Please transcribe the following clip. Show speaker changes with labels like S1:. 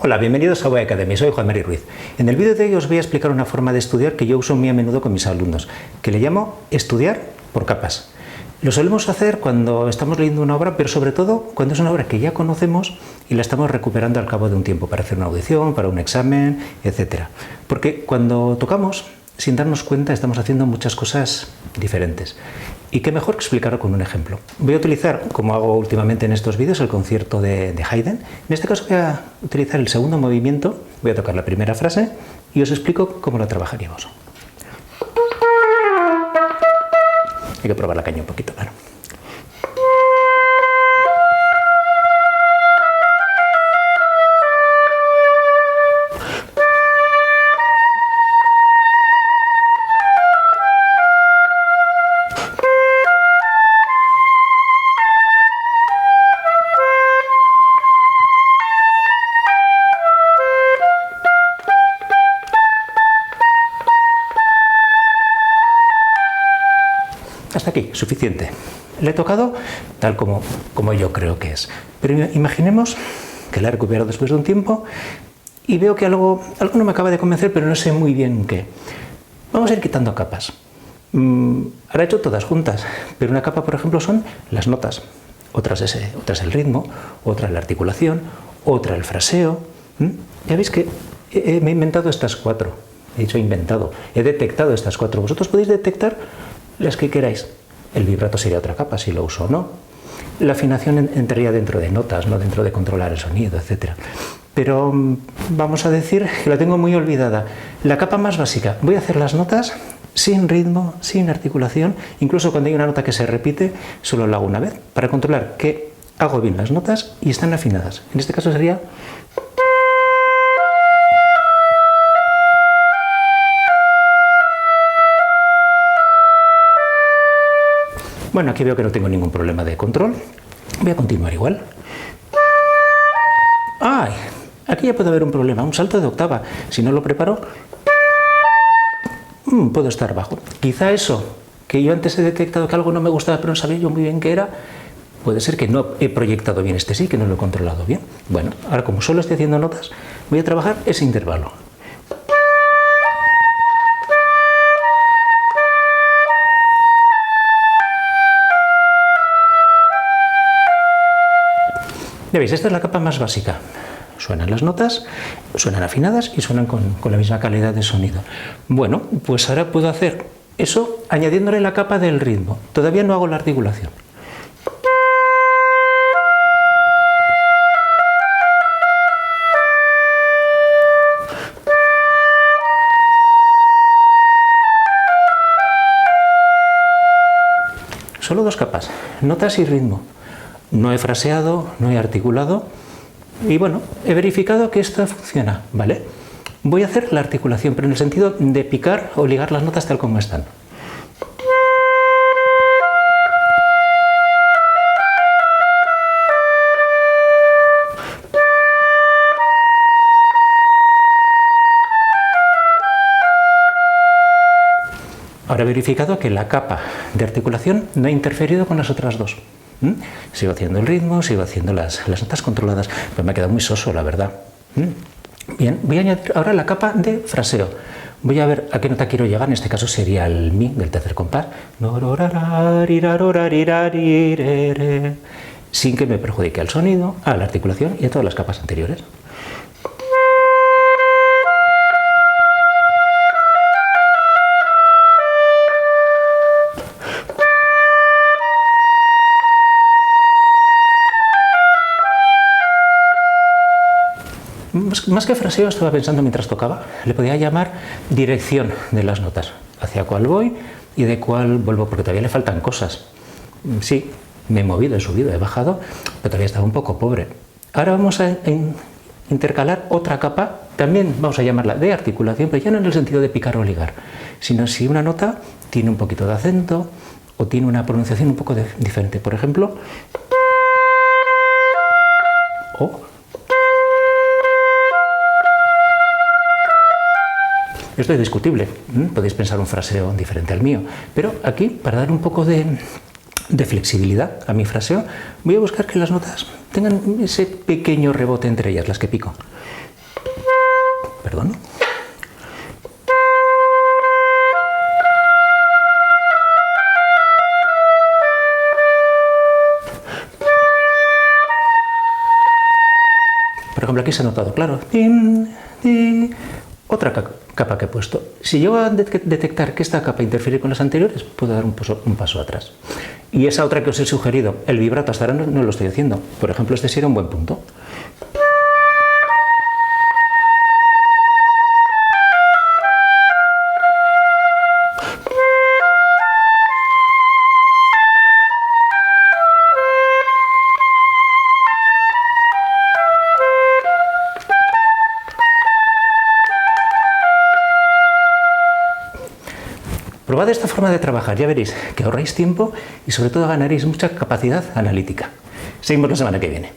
S1: Hola, bienvenidos a Voy Academy, soy Juan Mari Ruiz. En el vídeo de hoy os voy a explicar una forma de estudiar que yo uso muy a menudo con mis alumnos, que le llamo estudiar por capas. Lo solemos hacer cuando estamos leyendo una obra, pero sobre todo cuando es una obra que ya conocemos y la estamos recuperando al cabo de un tiempo para hacer una audición, para un examen, etc. Porque cuando tocamos, sin darnos cuenta, estamos haciendo muchas cosas diferentes. Y qué mejor que explicarlo con un ejemplo. Voy a utilizar, como hago últimamente en estos vídeos, el concierto de Haydn. En este caso voy a utilizar el segundo movimiento, voy a tocar la primera frase y os explico cómo lo trabajaríamos. Hay que probar la caña un poquito, claro. Hasta aquí, suficiente. Le he tocado tal como yo creo que es. Pero imaginemos que la he recuperado después de un tiempo y veo que algo no me acaba de convencer, pero no sé muy bien qué. Vamos a ir quitando capas. Ahora he hecho todas juntas, pero una capa, por ejemplo, son las notas. Otra es el ritmo, otra la articulación, otra el fraseo. Ya veis que me he inventado estas cuatro. He dicho inventado. He detectado estas cuatro. Vosotros podéis detectar las que queráis. El vibrato sería otra capa, si lo uso o no. La afinación entraría dentro de notas, no dentro de controlar el sonido, etc. Pero vamos a decir que la tengo muy olvidada. La capa más básica, voy a hacer las notas sin ritmo, sin articulación. Incluso cuando hay una nota que se repite, solo la hago una vez, para controlar que hago bien las notas y están afinadas. En este caso sería... Bueno, aquí veo que no tengo ningún problema de control. Voy a continuar igual. ¡Ay! Aquí ya puede haber un problema, un salto de octava. Si no lo preparo, puedo estar bajo. Quizá eso, que yo antes he detectado que algo no me gustaba, pero no sabía yo muy bien qué era, puede ser que no he proyectado bien este sí, que no lo he controlado bien. Bueno, ahora como solo estoy haciendo notas, voy a trabajar ese intervalo. Ya veis, esta es la capa más básica. Suenan las notas, suenan afinadas y suenan con la misma calidad de sonido. Bueno, pues ahora puedo hacer eso añadiéndole la capa del ritmo. Todavía no hago la articulación. Solo dos capas, notas y ritmo. No he fraseado, no he articulado y bueno, he verificado que esto funciona, ¿vale? Voy a hacer la articulación, pero en el sentido de picar o ligar las notas tal como están. Ahora he verificado que la capa de articulación no ha interferido con las otras dos. Sigo haciendo el ritmo, sigo haciendo las notas controladas, pero me ha quedado muy soso, la verdad. Bien, voy a añadir ahora la capa de fraseo. Voy a ver a qué nota quiero llegar, en este caso sería el mi del tercer compás, sin que me perjudique al sonido, a la articulación y a todas las capas anteriores. Más que fraseo, estaba pensando mientras tocaba, le podía llamar dirección de las notas, hacia cuál voy y de cuál vuelvo, porque todavía le faltan cosas. Sí, me he movido, he subido, he bajado, pero todavía estaba un poco pobre. Ahora vamos a intercalar otra capa, también vamos a llamarla de articulación, pero ya no en el sentido de picar o ligar, sino si una nota tiene un poquito de acento o tiene una pronunciación un poco diferente. Por ejemplo, o... Esto es discutible, podéis pensar un fraseo diferente al mío, pero aquí, para dar un poco de flexibilidad a mi fraseo, voy a buscar que las notas tengan ese pequeño rebote entre ellas, las que pico. Perdón. Por ejemplo, aquí se ha notado, claro. Otra capa que he puesto. Si llego a detectar que esta capa interfiere con las anteriores, puedo dar un paso atrás. Y esa otra que os he sugerido, el vibrato, hasta ahora no lo estoy haciendo. Por ejemplo, este sería un buen punto. Probad esta forma de trabajar, ya veréis que ahorráis tiempo y sobre todo ganaréis mucha capacidad analítica. Seguimos la semana que viene.